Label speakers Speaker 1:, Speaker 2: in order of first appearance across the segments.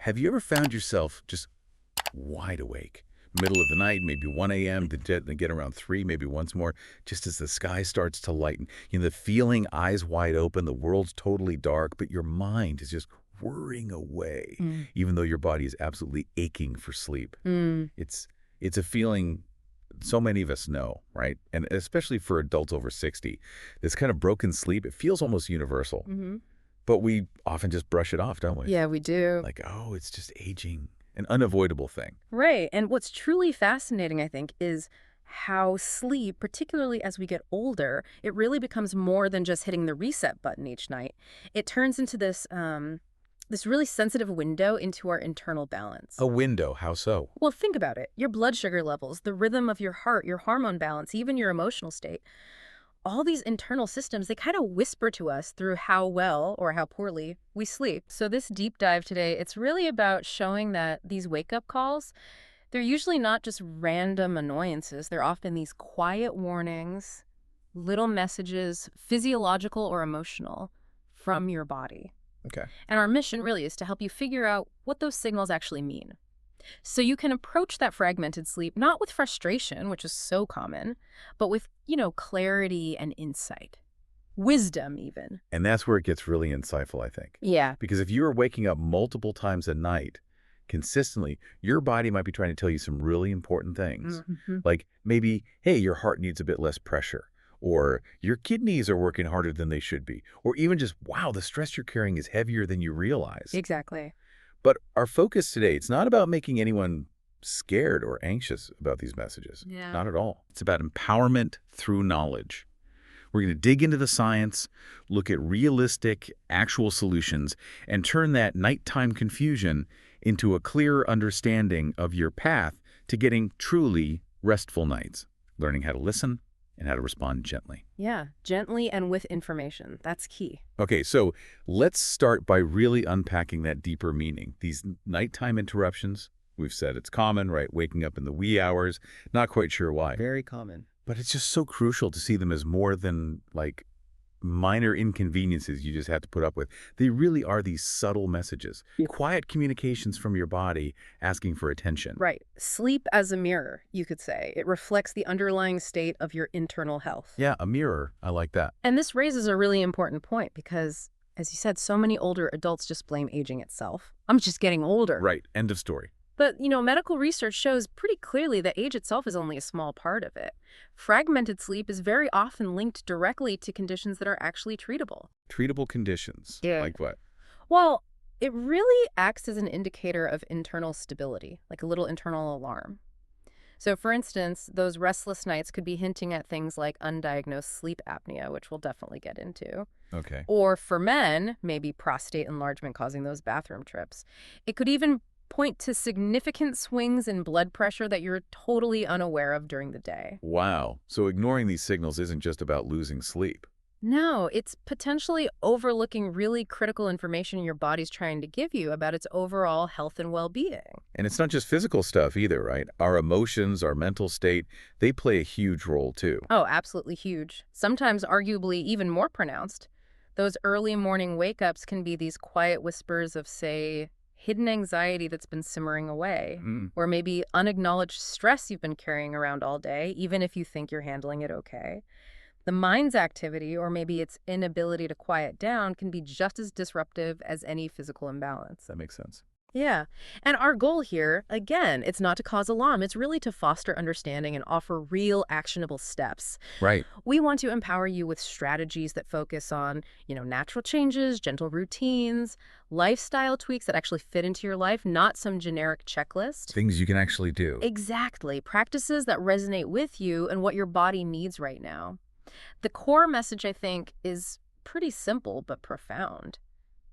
Speaker 1: Have you ever found yourself just wide awake? Middle of the night, maybe 1 a.m., then get around 3, maybe once more, just as the sky starts to lighten. The feeling, eyes wide open, the world's totally dark, but your mind is just whirring away,
Speaker 2: Mm.
Speaker 1: even though your body is absolutely aching for sleep.
Speaker 2: Mm.
Speaker 1: It's a feeling so many of us know, right? And especially for adults over 60, this kind of broken sleep, it feels almost universal.
Speaker 2: Hmm.
Speaker 1: But we often just brush it off, don't we?
Speaker 2: Yeah, we do.
Speaker 1: Like, oh, it's just aging, an unavoidable thing.
Speaker 2: Right. And what's truly fascinating, I think, is how sleep, particularly as we get older, it really becomes more than just hitting the reset button each night. It turns into this really sensitive window into our internal balance.
Speaker 1: A window, how so?
Speaker 2: Well, think about it. Your blood sugar levels, the rhythm of your heart, your hormone balance, even your emotional state. All these internal systems, they kind of whisper to us through how well or how poorly we sleep. So this deep dive today, it's really about showing that these wake-up calls, they're usually not just random annoyances. They're often these quiet warnings, little messages, physiological or emotional, from your body.
Speaker 1: Okay.
Speaker 2: And our mission really is to help you figure out what those signals actually mean. So you can approach that fragmented sleep not with frustration, which is so common, but with, clarity and insight. Wisdom, even.
Speaker 1: And that's where it gets really insightful, I think.
Speaker 2: Yeah.
Speaker 1: Because if you are waking up multiple times a night, consistently, your body might be trying to tell you some really important things.
Speaker 2: Mhm.
Speaker 1: Like maybe, hey, your heart needs a bit less pressure. Or your kidneys are working harder than they should be. Or even just, wow, the stress you're carrying is heavier than you realize.
Speaker 2: Exactly.
Speaker 1: But our focus today, it's not about making anyone scared or anxious about these messages.
Speaker 2: Yeah.
Speaker 1: Not at all. It's about empowerment through knowledge. We're going to dig into the science, look at realistic, actual solutions, and turn that nighttime confusion into a clearer understanding of your path to getting truly restful nights, learning how to listen and how to respond gently.
Speaker 2: Yeah, gently and with information. That's key.
Speaker 1: Okay, so let's start by really unpacking that deeper meaning. These nighttime interruptions, we've said it's common, right? Waking up in the wee hours, not quite sure why.
Speaker 3: Very common.
Speaker 1: But it's just so crucial to see them as more than like minor inconveniences you just have to put up with. They really are these subtle messages,
Speaker 3: Yeah.
Speaker 1: quiet communications from your body asking for attention.
Speaker 2: Right. Sleep as a mirror, you could say. It reflects the underlying state of your internal health.
Speaker 1: Yeah, a mirror. I like that.
Speaker 2: And this raises a really important point because, as you said, so many older adults just blame aging itself. I'm just getting older.
Speaker 1: Right. End of story.
Speaker 2: But, medical research shows pretty clearly that age itself is only a small part of it. Fragmented sleep is very often linked directly to conditions that are actually treatable.
Speaker 1: Treatable conditions.
Speaker 2: Yeah.
Speaker 1: Like what?
Speaker 2: Well, it really acts as an indicator of internal stability, like a little internal alarm. So, for instance, those restless nights could be hinting at things like undiagnosed sleep apnea, which we'll definitely get into.
Speaker 1: Okay.
Speaker 2: Or for men, maybe prostate enlargement causing those bathroom trips. It could even point to significant swings in blood pressure that you're totally unaware of during the day.
Speaker 1: Wow. So ignoring these signals isn't just about losing sleep.
Speaker 2: No, it's potentially overlooking really critical information your body's trying to give you about its overall health and well-being.
Speaker 1: And it's not just physical stuff either, right? Our emotions, our mental state, they play a huge role too.
Speaker 2: Oh, absolutely huge. Sometimes arguably even more pronounced. Those early morning wake-ups can be these quiet whispers of, say, hidden anxiety that's been simmering away,
Speaker 1: Mm.
Speaker 2: or maybe unacknowledged stress you've been carrying around all day, even if you think you're handling it okay. The mind's activity, or maybe its inability to quiet down, can be just as disruptive as any physical imbalance.
Speaker 1: That makes sense.
Speaker 2: Yeah. And our goal here, again, it's not to cause alarm. It's really to foster understanding and offer real actionable steps.
Speaker 1: Right.
Speaker 2: We want to empower you with strategies that focus on, natural changes, gentle routines, lifestyle tweaks that actually fit into your life, not some generic checklist.
Speaker 1: Things you can actually do.
Speaker 2: Exactly. Practices that resonate with you and what your body needs right now. The core message, I think, is pretty simple but profound.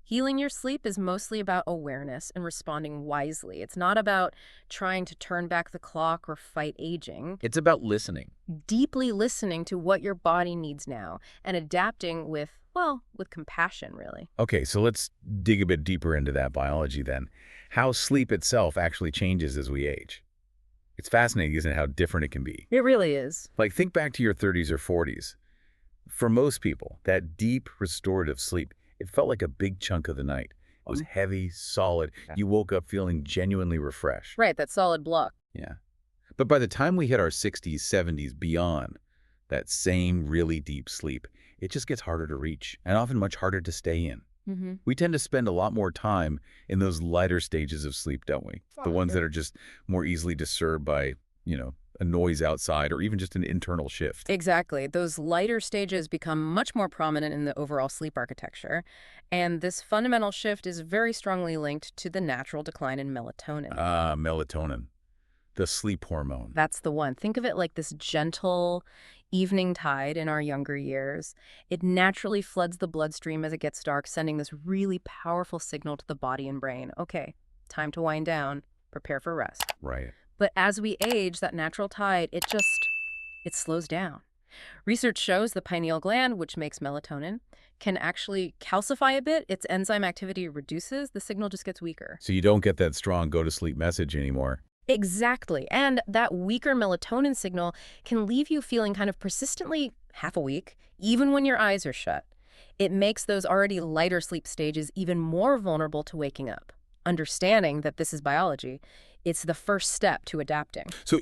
Speaker 2: Healing your sleep is mostly about awareness and responding wisely. It's not about trying to turn back the clock or fight aging.
Speaker 1: It's about listening.
Speaker 2: Deeply listening to what your body needs now and adapting with compassion, really.
Speaker 1: Okay, so let's dig a bit deeper into that biology then. How sleep itself actually changes as we age. It's fascinating, isn't it, how different it can be?
Speaker 2: It really is.
Speaker 1: Like, think back to your 30s or 40s. For most people, that deep restorative sleep, it felt like a big chunk of the night. It was heavy, solid.
Speaker 3: Yeah.
Speaker 1: You woke up feeling genuinely refreshed.
Speaker 2: Right, that solid block.
Speaker 1: Yeah. But by the time we hit our 60s, 70s, beyond that same really deep sleep, it just gets harder to reach and often much harder to stay in.
Speaker 2: Mm-hmm.
Speaker 1: We tend to spend a lot more time in those lighter stages of sleep, don't we? The ones that are just more easily disturbed by, a noise outside or even just an internal shift.
Speaker 2: Exactly. Those lighter stages become much more prominent in the overall sleep architecture, and this fundamental shift is very strongly linked to the natural decline in melatonin.
Speaker 1: Melatonin, the sleep hormone.
Speaker 2: That's the one. Think of it like this gentle evening tide in our younger years. It naturally floods the bloodstream as it gets dark, sending this really powerful signal to the body and brain. Okay, time to wind down, prepare for rest.
Speaker 1: Right.
Speaker 2: But as we age, that natural tide, it slows down. Research shows the pineal gland, which makes melatonin, can actually calcify a bit. Its enzyme activity reduces. The signal just gets weaker.
Speaker 1: So you don't get that strong go-to-sleep message anymore.
Speaker 2: Exactly. And that weaker melatonin signal can leave you feeling kind of persistently half awake, even when your eyes are shut. It makes those already lighter sleep stages even more vulnerable to waking up. Understanding that this is biology, it's the first step to adapting.
Speaker 1: So,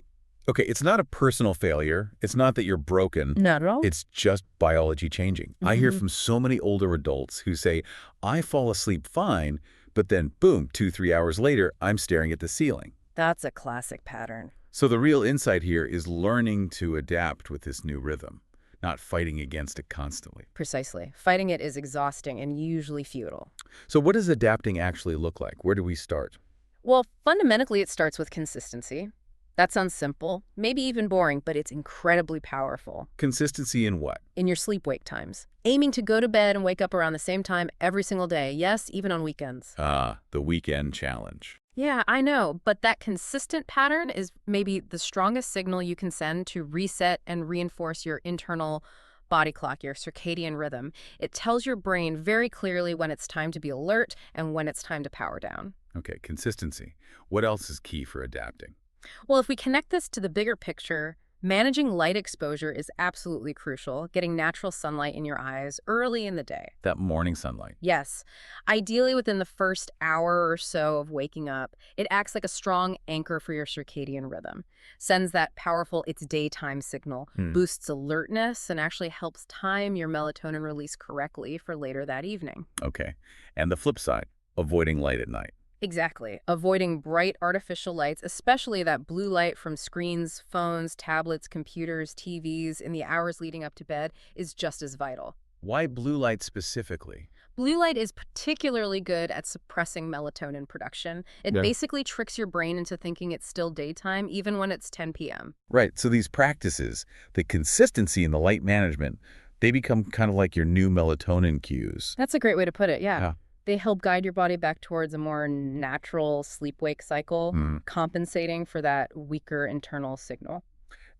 Speaker 1: okay, it's not a personal failure. It's not that you're broken.
Speaker 2: Not at all.
Speaker 1: It's just biology changing. I hear from so many older adults who say, I fall asleep fine, but then boom, 2-3 hours later, I'm staring at the ceiling.
Speaker 2: That's a classic pattern.
Speaker 1: So the real insight here is learning to adapt with this new rhythm, not fighting against it constantly.
Speaker 2: Precisely. Fighting it is exhausting and usually futile.
Speaker 1: So what does adapting actually look like? Where do we start?
Speaker 2: Well, fundamentally, it starts with consistency. That sounds simple, maybe even boring, but it's incredibly powerful.
Speaker 1: Consistency in what?
Speaker 2: In your sleep-wake times. Aiming to go to bed and wake up around the same time every single day. Yes, even on weekends.
Speaker 1: The weekend challenge.
Speaker 2: Yeah, I know, but that consistent pattern is maybe the strongest signal you can send to reset and reinforce your internal body clock, your circadian rhythm. It tells your brain very clearly when it's time to be alert and when it's time to power down.
Speaker 1: Okay, consistency. What else is key for adapting?
Speaker 2: Well, if we connect this to the bigger picture, managing light exposure is absolutely crucial, getting natural sunlight in your eyes early in the day.
Speaker 1: That morning sunlight.
Speaker 2: Yes, ideally within the first hour or so of waking up, it acts like a strong anchor for your circadian rhythm, sends that powerful it's daytime signal, boosts alertness, and actually helps time your melatonin release correctly for later that evening.
Speaker 1: Okay. And the flip side, avoiding light at night.
Speaker 2: Exactly. Avoiding bright artificial lights, especially that blue light from screens, phones, tablets, computers, TVs in the hours leading up to bed is just as vital.
Speaker 1: Why blue light specifically?
Speaker 2: Blue light is particularly good at suppressing melatonin production. It basically tricks your brain into thinking it's still daytime, even when it's 10 p.m.
Speaker 1: Right. So these practices, the consistency in the light management, they become kind of like your new melatonin cues.
Speaker 2: That's a great way to put it, yeah.
Speaker 1: Yeah.
Speaker 2: They help guide your body back towards a more natural sleep-wake cycle, compensating for that weaker internal signal.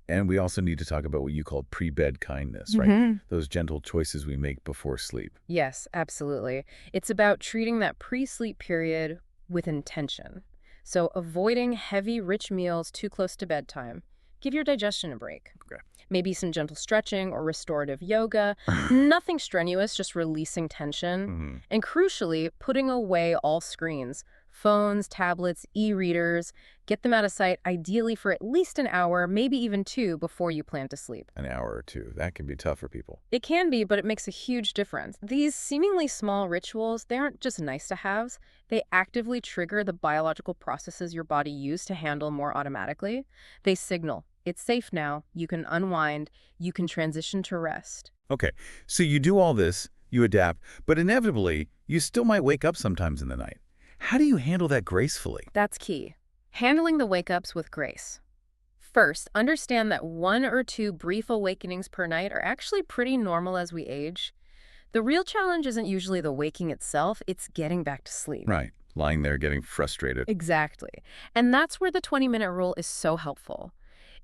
Speaker 1: And we also need to talk about what you call pre-bed kindness, right? Those gentle choices we make before sleep.
Speaker 2: Yes, absolutely. It's about treating that pre-sleep period with intention. So avoiding heavy, rich meals too close to bedtime. Give your digestion a break.
Speaker 1: Okay.
Speaker 2: Maybe some gentle stretching or restorative yoga. Nothing strenuous, just releasing tension. And crucially, putting away all screens. Phones, tablets, e-readers. Get them out of sight, ideally for at least an hour, maybe even 2 before you plan to sleep.
Speaker 1: An hour or 2. That can be tough for people.
Speaker 2: It can be, but it makes a huge difference. These seemingly small rituals, they aren't just nice-to-haves. They actively trigger the biological processes your body used to handle more automatically. They signal, it's safe now, you can unwind, you can transition to rest.
Speaker 1: Okay, so you do all this, you adapt, but inevitably, you still might wake up sometimes in the night. How do you handle that gracefully?
Speaker 2: That's key. Handling the wake-ups with grace. First, understand that 1 or 2 brief awakenings per night are actually pretty normal as we age. The real challenge isn't usually the waking itself, it's getting back to sleep.
Speaker 1: Right, lying there getting frustrated.
Speaker 2: Exactly. And that's where the 20-minute rule is so helpful.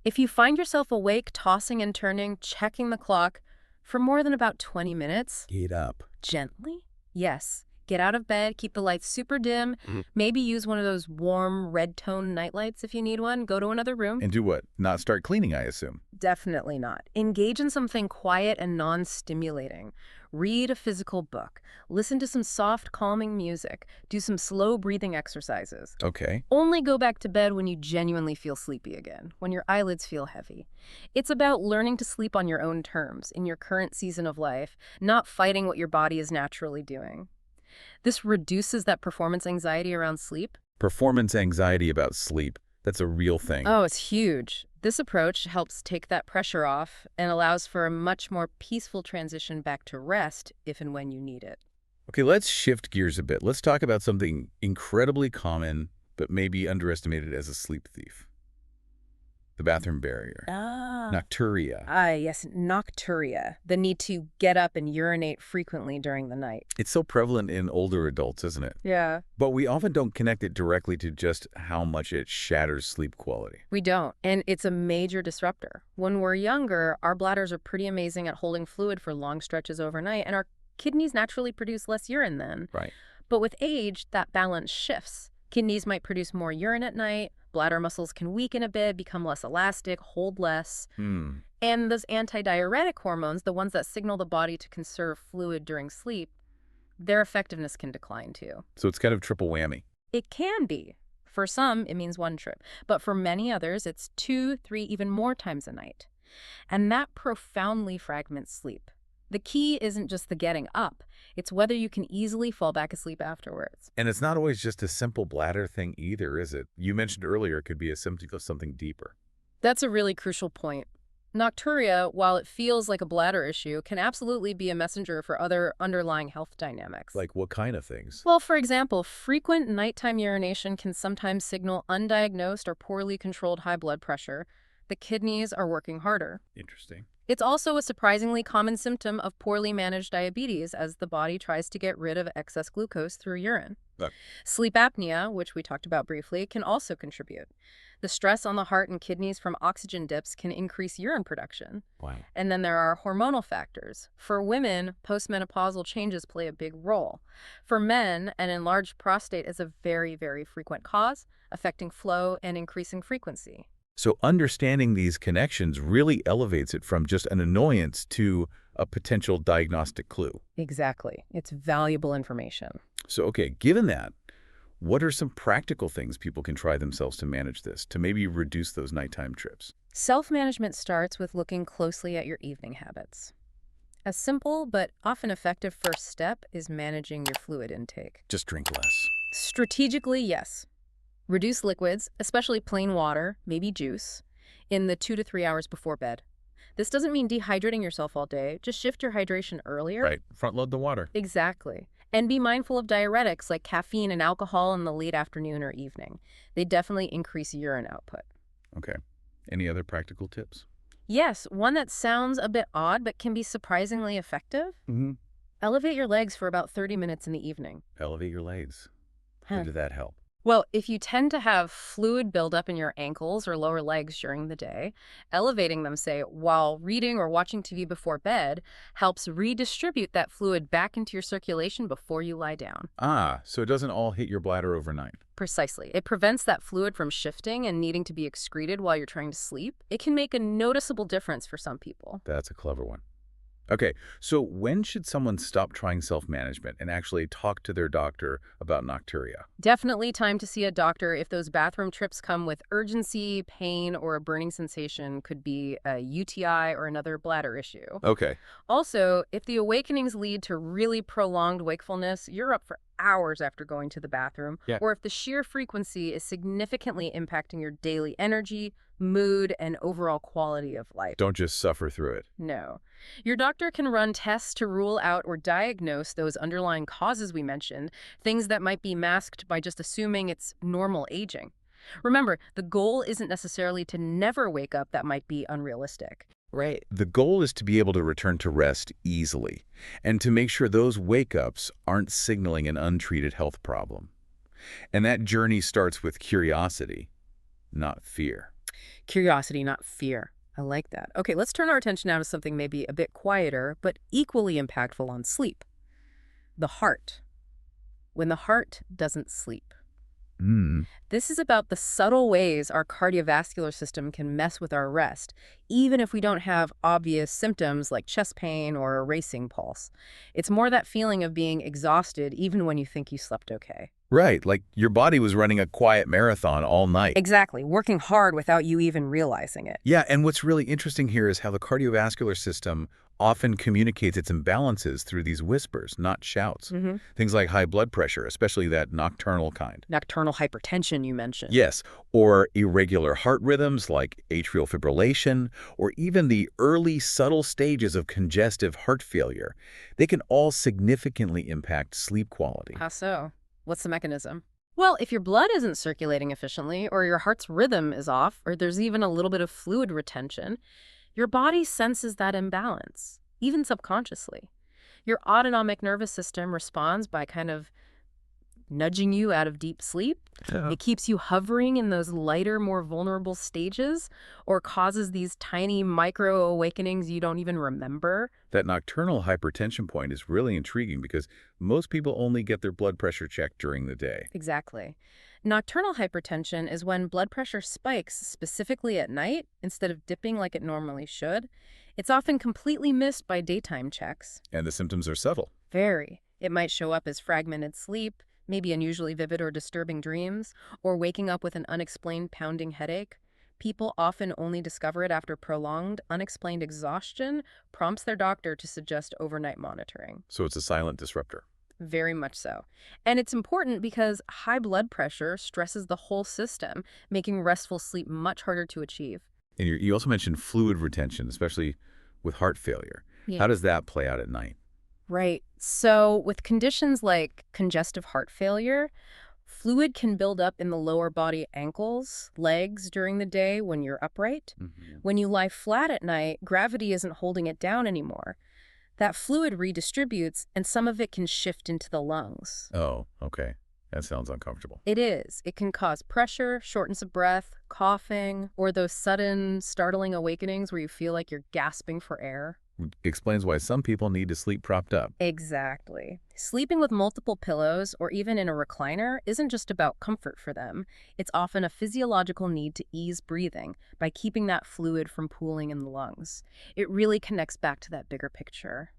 Speaker 2: If you find yourself awake, tossing and turning, checking the clock for more than about 20 minutes,
Speaker 1: Get up.
Speaker 2: gently, yes, get out of bed, keep the lights super dim, maybe use one of those warm red tone nightlights if you need one, go to another room.
Speaker 1: And do what? Not start cleaning, I assume.
Speaker 2: Definitely not. Engage in something quiet and non-stimulating. Read a physical book. Listen to some soft, calming music. Do some slow breathing exercises.
Speaker 1: Okay.
Speaker 2: Only go back to bed when you genuinely feel sleepy again, when your eyelids feel heavy. It's about learning to sleep on your own terms, in your current season of life, not fighting what your body is naturally doing. This reduces that performance anxiety around sleep.
Speaker 1: Performance anxiety about sleep. That's a real thing.
Speaker 2: Oh, it's huge. This approach helps take that pressure off and allows for a much more peaceful transition back to rest if and when you need it.
Speaker 1: Okay, let's shift gears a bit. Let's talk about something incredibly common, but maybe underestimated as a sleep thief. The bathroom barrier. Nocturia.
Speaker 2: Yes, nocturia, the need to get up and urinate frequently during the night.
Speaker 1: It's so prevalent in older adults, isn't it?
Speaker 2: Yeah.
Speaker 1: But we often don't connect it directly to just how much it shatters sleep quality.
Speaker 2: We don't, and it's a major disruptor. When we're younger, our bladders are pretty amazing at holding fluid for long stretches overnight, and our kidneys naturally produce less urine then.
Speaker 1: Right.
Speaker 2: But with age, that balance shifts. Kidneys might produce more urine at night, bladder muscles can weaken a bit, become less elastic, hold less. And those antidiuretic hormones, the ones that signal the body to conserve fluid during sleep, their effectiveness can decline too.
Speaker 1: So it's kind of triple whammy.
Speaker 2: It can be. For some, it means one trip. But for many others, it's 2, 3, even more times a night. And that profoundly fragments sleep. The key isn't just the getting up. It's whether you can easily fall back asleep afterwards.
Speaker 1: And it's not always just a simple bladder thing either, is it? You mentioned earlier it could be a symptom of something deeper.
Speaker 2: That's a really crucial point. Nocturia, while it feels like a bladder issue, can absolutely be a messenger for other underlying health dynamics.
Speaker 1: Like what kind of things?
Speaker 2: Well, for example, frequent nighttime urination can sometimes signal undiagnosed or poorly controlled high blood pressure. The kidneys are working harder.
Speaker 1: Interesting.
Speaker 2: It's also a surprisingly common symptom of poorly managed diabetes as the body tries to get rid of excess glucose through urine.
Speaker 1: Look.
Speaker 2: Sleep apnea, which we talked about briefly, can also contribute. The stress on the heart and kidneys from oxygen dips can increase urine production.
Speaker 1: Wow.
Speaker 2: And then there are hormonal factors. For women, postmenopausal changes play a big role. For men, an enlarged prostate is a very, very frequent cause, affecting flow and increasing frequency.
Speaker 1: So understanding these connections really elevates it from just an annoyance to a potential diagnostic clue.
Speaker 2: Exactly. It's valuable information.
Speaker 1: So, okay, given that, what are some practical things people can try themselves to manage this, to maybe reduce those nighttime trips?
Speaker 2: Self-management starts with looking closely at your evening habits. A simple but often effective first step is managing your fluid intake.
Speaker 1: Just drink less.
Speaker 2: Strategically, yes. Reduce liquids, especially plain water, maybe juice, in the 2 to 3 hours before bed. This doesn't mean dehydrating yourself all day. Just shift your hydration earlier.
Speaker 1: Right. Front load the water.
Speaker 2: Exactly. And be mindful of diuretics like caffeine and alcohol in the late afternoon or evening. They definitely increase urine output.
Speaker 1: Okay. Any other practical tips?
Speaker 2: Yes, one that sounds a bit odd but can be surprisingly effective. Elevate your legs for about 30 minutes in the evening.
Speaker 1: Elevate your legs. How did that help?
Speaker 2: Well, if you tend to have fluid buildup in your ankles or lower legs during the day, elevating them, say, while reading or watching TV before bed, helps redistribute that fluid back into your circulation before you lie down.
Speaker 1: Ah, so it doesn't all hit your bladder overnight.
Speaker 2: Precisely. It prevents that fluid from shifting and needing to be excreted while you're trying to sleep. It can make a noticeable difference for some people.
Speaker 1: That's a clever one. Okay, so when should someone stop trying self-management and actually talk to their doctor about nocturia?
Speaker 2: Definitely time to see a doctor if those bathroom trips come with urgency, pain, or a burning sensation. Could be a UTI or another bladder issue.
Speaker 1: Okay.
Speaker 2: Also, if the awakenings lead to really prolonged wakefulness, you're up for hours after going to the bathroom,
Speaker 1: Yeah.
Speaker 2: or if the sheer frequency is significantly impacting your daily energy, mood, and overall quality of life.
Speaker 1: Don't just suffer through it.
Speaker 2: No. Your doctor can run tests to rule out or diagnose those underlying causes we mentioned, things that might be masked by just assuming it's normal aging. Remember, the goal isn't necessarily to never wake up. That might be unrealistic.
Speaker 3: Right.
Speaker 1: The goal is to be able to return to rest easily and to make sure those wake-ups aren't signaling an untreated health problem. And that journey starts with curiosity, not fear.
Speaker 2: Curiosity, not fear. I like that. Okay, let's turn our attention now to something maybe a bit quieter, but equally impactful on sleep. The heart. When the heart doesn't sleep.
Speaker 1: Mm.
Speaker 2: This is about the subtle ways our cardiovascular system can mess with our rest, even if we don't have obvious symptoms like chest pain or a racing pulse. It's more that feeling of being exhausted even when you think you slept okay.
Speaker 1: Right, like your body was running a quiet marathon all night.
Speaker 2: Exactly, working hard without you even realizing it.
Speaker 1: Yeah, and what's really interesting here is how the cardiovascular system often communicates its imbalances through these whispers, not shouts.
Speaker 2: hmm
Speaker 1: Things like high blood pressure, especially that nocturnal kind.
Speaker 2: Nocturnal hypertension, you mentioned.
Speaker 1: Yes, or irregular heart rhythms like atrial fibrillation, or even the early subtle stages of congestive heart failure. They can all significantly impact sleep quality.
Speaker 2: How so? What's the mechanism? Well, if your blood isn't circulating efficiently, or your heart's rhythm is off, or there's even a little bit of fluid retention, your body senses that imbalance, even subconsciously. Your autonomic nervous system responds by kind of nudging you out of deep sleep.
Speaker 1: Yeah.
Speaker 2: It keeps you hovering in those lighter, more vulnerable stages, or causes these tiny micro awakenings you don't even remember.
Speaker 1: That nocturnal hypertension point is really intriguing because most people only get their blood pressure checked during the day.
Speaker 2: Exactly. Nocturnal hypertension is when blood pressure spikes specifically at night instead of dipping like it normally should. It's often completely missed by daytime checks.
Speaker 1: And the symptoms are subtle.
Speaker 2: Very. It might show up as fragmented sleep, maybe unusually vivid or disturbing dreams, or waking up with an unexplained pounding headache. People often only discover it after prolonged, unexplained exhaustion prompts their doctor to suggest overnight monitoring.
Speaker 1: So it's a silent disruptor.
Speaker 2: Very much so. And it's important because high blood pressure stresses the whole system, making restful sleep much harder to achieve.
Speaker 1: And you also mentioned fluid retention, especially with heart failure.
Speaker 2: Yeah.
Speaker 1: How does that play out at night?
Speaker 2: Right. So, with conditions like congestive heart failure, fluid can build up in the lower body ankles, legs during the day when you're upright.
Speaker 1: Mhm.
Speaker 2: When you lie flat at night, gravity isn't holding it down anymore. That fluid redistributes, and some of it can shift into the lungs.
Speaker 1: Oh, okay. That sounds uncomfortable.
Speaker 2: It is. It can cause pressure, shortness of breath, coughing, or those sudden, startling awakenings where you feel like you're gasping for air.
Speaker 1: Explains why some people need to sleep propped up.
Speaker 2: Exactly. Sleeping with multiple pillows or even in a recliner isn't just about comfort for them. It's often a physiological need to ease breathing by keeping that fluid from pooling in the lungs. It really connects back to that bigger picture.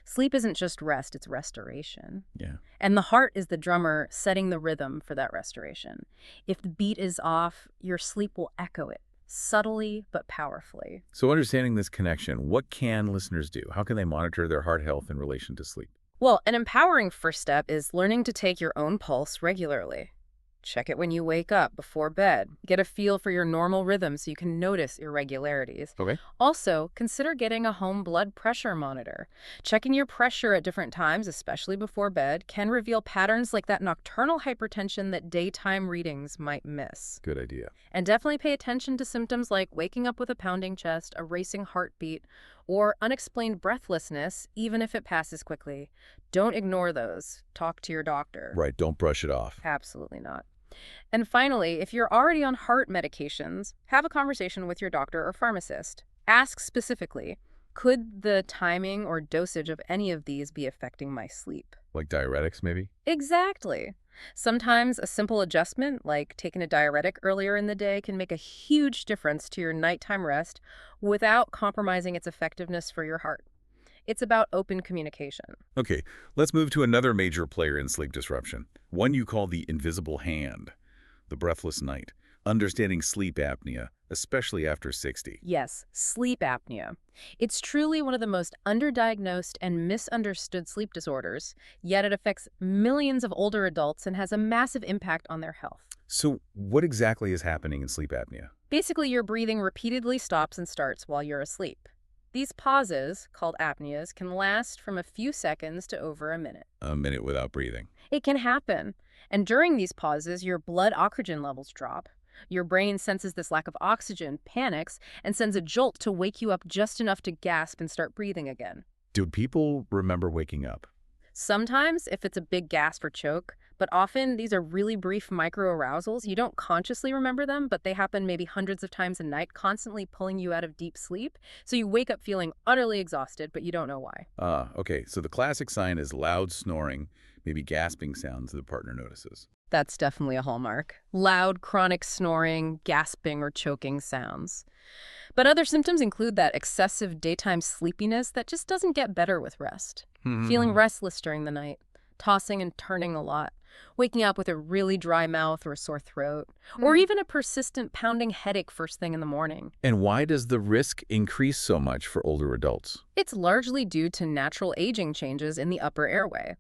Speaker 2: Sleep isn't just rest, it's restoration.
Speaker 1: Yeah.
Speaker 2: And the heart is the drummer setting the rhythm for that restoration. If the beat is off, your sleep will echo it, subtly but powerfully.
Speaker 1: So understanding this connection, what can listeners do? How can they monitor their heart health in relation to sleep?
Speaker 2: Well, an empowering first step is learning to take your own pulse regularly. Check it when you wake up, before bed. Get a feel for your normal rhythm so you can notice irregularities.
Speaker 1: Okay.
Speaker 2: Also, consider getting a home blood pressure monitor. Checking your pressure at different times, especially before bed, can reveal patterns like that nocturnal hypertension that daytime readings might miss.
Speaker 1: Good idea.
Speaker 2: And definitely pay attention to symptoms like waking up with a pounding chest, a racing heartbeat, or unexplained breathlessness, even if it passes quickly. Don't ignore those. Talk to your doctor.
Speaker 1: Right. Don't brush it off.
Speaker 2: Absolutely not. And finally, if you're already on heart medications, have a conversation with your doctor or pharmacist. Ask specifically, could the timing or dosage of any of these be affecting my sleep?
Speaker 1: Like diuretics, maybe?
Speaker 2: Exactly. Sometimes a simple adjustment, like taking a diuretic earlier in the day, can make a huge difference to your nighttime rest without compromising its effectiveness for your heart. It's about open communication.
Speaker 1: Okay, let's move to another major player in sleep disruption, one you call the invisible hand, the breathless night. Understanding sleep apnea, especially after 60.
Speaker 2: Yes, sleep apnea. It's truly one of the most underdiagnosed and misunderstood sleep disorders, yet it affects millions of older adults and has a massive impact on their health.
Speaker 1: So what exactly is happening in sleep apnea?
Speaker 2: Basically, your breathing repeatedly stops and starts while you're asleep. These pauses, called apneas, can last from a few seconds to over a minute.
Speaker 1: A minute without breathing.
Speaker 2: It can happen. And during these pauses, your blood oxygen levels drop. Your brain senses this lack of oxygen, panics, and sends a jolt to wake you up just enough to gasp and start breathing again.
Speaker 1: Do people remember waking up?
Speaker 2: Sometimes, if it's a big gasp or choke, but often these are really brief micro-arousals. You don't consciously remember them, but they happen maybe hundreds of times a night, constantly pulling you out of deep sleep. So you wake up feeling utterly exhausted, but you don't know why.
Speaker 1: Okay. So the classic sign is loud snoring, maybe gasping sounds the partner notices.
Speaker 2: That's definitely a hallmark. Loud, chronic snoring, gasping, or choking sounds. But other symptoms include that excessive daytime sleepiness that just doesn't get better with rest. Feeling
Speaker 1: Hmm.
Speaker 2: restless during the night, tossing and turning a lot, waking up with a really dry mouth or a sore throat, or even a persistent pounding headache first thing in the morning.
Speaker 1: And why does the risk increase so much for older adults?
Speaker 2: It's largely due to natural aging changes in the upper airway.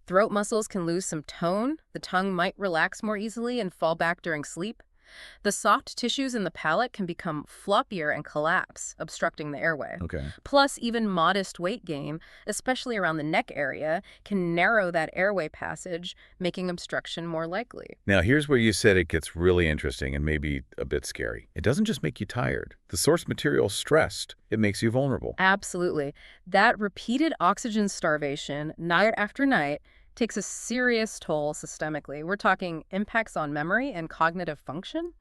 Speaker 2: Throat muscles can lose some tone, the tongue might relax more easily and fall back during sleep. The soft tissues in the palate can become floppier and collapse, obstructing the airway.
Speaker 1: Okay.
Speaker 2: Plus, even modest weight gain, especially around the neck area, can narrow that airway passage, making obstruction more likely.
Speaker 1: Now, here's where you said it gets really interesting and maybe a bit scary. It doesn't just make you tired. The source material stressed. It makes you vulnerable.
Speaker 2: Absolutely. That repeated oxygen starvation, night after night, takes a serious toll systemically. We're talking impacts on memory and cognitive function.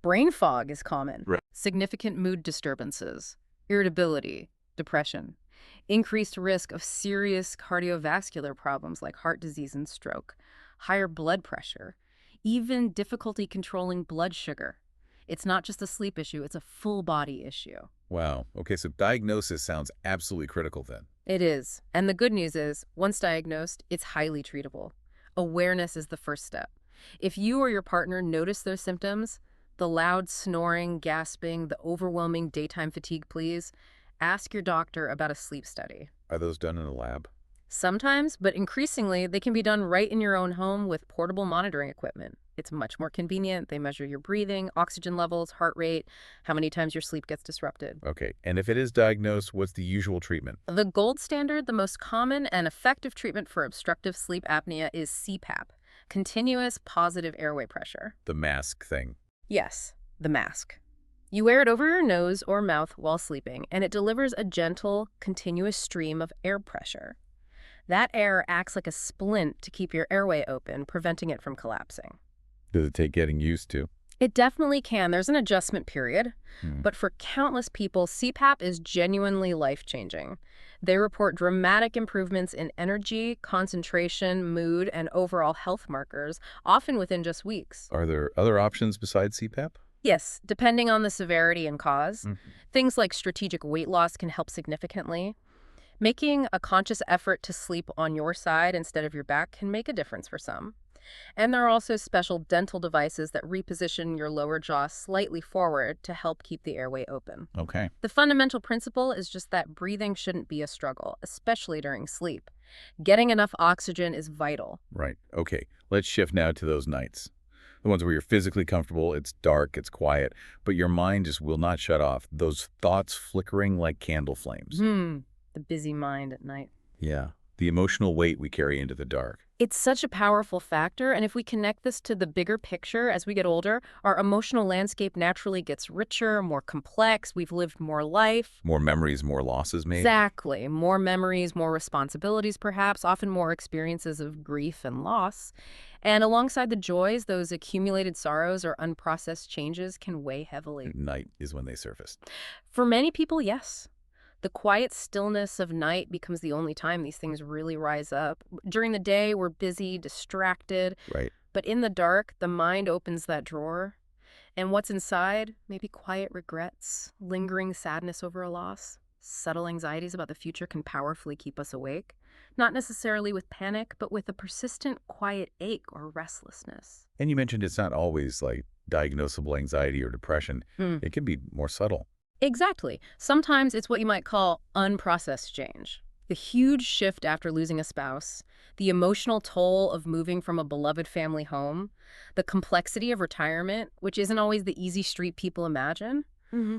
Speaker 2: Brain fog is common.
Speaker 1: Right.
Speaker 2: Significant mood disturbances, irritability, depression, increased risk of serious cardiovascular problems like heart disease and stroke, higher blood pressure, even difficulty controlling blood sugar. It's not just a sleep issue, it's a full body issue.
Speaker 1: Wow. Okay, so diagnosis sounds absolutely critical then.
Speaker 2: It is. And the good news is, once diagnosed, it's highly treatable. Awareness is the first step. If you or your partner notice those symptoms, the loud snoring, gasping, the overwhelming daytime fatigue, please ask your doctor about a sleep study.
Speaker 1: Are those done in a lab?
Speaker 2: Sometimes, but increasingly, they can be done right in your own home with portable monitoring equipment. It's much more convenient. They measure your breathing, oxygen levels, heart rate, how many times your sleep gets disrupted.
Speaker 1: Okay, and if it is diagnosed, what's the usual treatment?
Speaker 2: The gold standard, the most common and effective treatment for obstructive sleep apnea is CPAP, continuous positive airway pressure.
Speaker 1: The mask thing.
Speaker 2: Yes, the mask. You wear it over your nose or mouth while sleeping, and it delivers a gentle, continuous stream of air pressure. That air acts like a splint to keep your airway open, preventing it from collapsing.
Speaker 1: Does it take getting used to?
Speaker 2: It definitely can. There's an adjustment period.
Speaker 1: Hmm.
Speaker 2: But for countless people, CPAP is genuinely life-changing. They report dramatic improvements in energy, concentration, mood, and overall health markers, often within just weeks.
Speaker 1: Are there other options besides CPAP?
Speaker 2: Yes, depending on the severity and cause.
Speaker 1: Mhm.
Speaker 2: Things like strategic weight loss can help significantly. Making a conscious effort to sleep on your side instead of your back can make a difference for some. And there are also special dental devices that reposition your lower jaw slightly forward to help keep the airway open.
Speaker 1: Okay.
Speaker 2: The fundamental principle is just that breathing shouldn't be a struggle, especially during sleep. Getting enough oxygen is vital.
Speaker 1: Right. Okay. Let's shift now to those nights. The ones where you're physically comfortable, it's dark, it's quiet, but your mind just will not shut off. Those thoughts flickering like candle flames.
Speaker 2: The busy mind at night.
Speaker 1: Yeah. The emotional weight we carry into the dark.
Speaker 2: It's such a powerful factor, and if we connect this to the bigger picture as we get older, our emotional landscape naturally gets richer, more complex, we've lived more life.
Speaker 1: More memories, more losses made.
Speaker 2: Exactly. More memories, more responsibilities perhaps, often more experiences of grief and loss. And alongside the joys, those accumulated sorrows or unprocessed changes can weigh heavily.
Speaker 1: Night is when they surface.
Speaker 2: For many people, yes. The quiet stillness of night becomes the only time these things really rise up. During the day, we're busy, distracted,
Speaker 1: Right.
Speaker 2: but in the dark, the mind opens that drawer. And what's inside? Maybe quiet regrets, lingering sadness over a loss. Subtle anxieties about the future can powerfully keep us awake. Not necessarily with panic, but with a persistent quiet ache or restlessness.
Speaker 1: And you mentioned it's not always like diagnosable anxiety or depression. It can be more subtle.
Speaker 2: Exactly. Sometimes it's what you might call unprocessed change. The huge shift after losing a spouse, the emotional toll of moving from a beloved family home, the complexity of retirement, which isn't always the easy street people imagine,